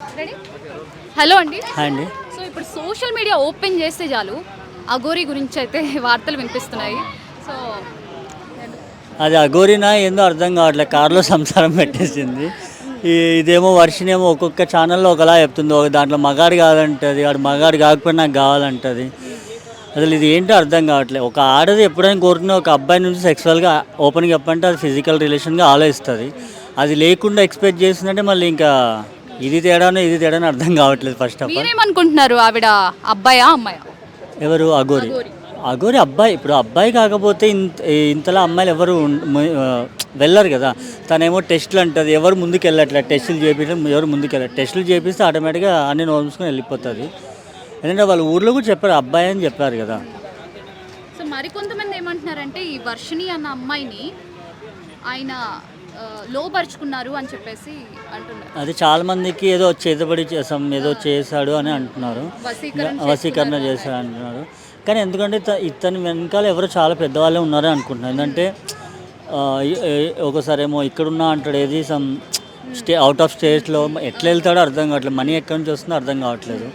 Ready hello అండి. Hi అండి. So ఇప్పుడు సోషల్ మీడియా ఓపెన్ చేస్తే చాలు అఘోరి గురించి అయితే వార్తలు వినిపిస్తున్నాయి. సో అది అఘోరినా ఏందో అర్థం కావట్లేదు. కారులో సంసారం పెట్టేసింది. ఇదేమో వర్షనేమో ఒక్కొక్క ఛానల్లో ఒకలా చెప్తుంది. ఒక దాంట్లో మగాడు కాదంటది, వాడు మగాడు కాకపోయినా నాకు కావాలంటది. అసలు ఇది ఏంటో అర్థం కావట్లేదు. ఒక ఆడది ఎప్పుడైనా కోరుకునే ఒక అబ్బాయి నుంచి సెక్సువల్గా ఓపెన్గా చెప్పంటే అది ఫిజికల్ రిలేషన్గా ఆలోచిస్తుంది. అది లేకుండా ఎక్స్పెక్ట్ చేసిందంటే మళ్ళీ ఇంకా ఇది తేడానో అర్థం కావట్లేదు. ఫస్ట్ ఆఫ్ ఆల్ మీరేమనుకుంటున్నారు, ఆవిడ అబ్బాయా అమ్మాయా? ఎవరు అఘోరి? అఘోరి అబ్బాయి. ఇప్పుడు అబ్బాయి కాకపోతే ఇంతలా అమ్మాయిలు ఎవరు వెళ్ళరు కదా. తనేమో టెస్టులు అంటుంది, ఎవరు ముందుకు వెళ్ళట్లేదు. టెస్టులు చేపించడం ఎవరు ముందుకు వెళ్ళారు. టెస్టులు చేపిస్తే ఆటోమేటిక్గా అన్ని నోచుకొని వెళ్ళిపోతుంది. ఎందుకంటే వాళ్ళు ఊర్లో కూడా చెప్పారు అబ్బాయి అని చెప్పారు కదా. సో మరికొంతమంది ఏమంటున్నారంటే ఈ వర్షిణి అన్న అమ్మాయిని ఆయన లోపరుచుకున్నారు అని చెప్పేసి అంటున్నారు. అది చాలా మందికి ఏదో చేతబడి ఏదో చేశాడు అని అంటున్నారు, వశీకరణ చేశాడు అంటున్నారు. కానీ ఎందుకంటే ఇతని వెనకాల ఎవరో చాలా పెద్దవాళ్ళే ఉన్నారని అనుకుంటున్నారు. ఎందుకంటే ఒకసారి ఏమో ఇక్కడున్నా అంటాడు, ఏది అవుట్ ఆఫ్ స్టేట్లో ఎట్లా వెళ్తాడో అర్థం కావట్లేదు. మనీ ఎక్కడి నుంచి వస్తుందో అర్థం కావట్లేదు.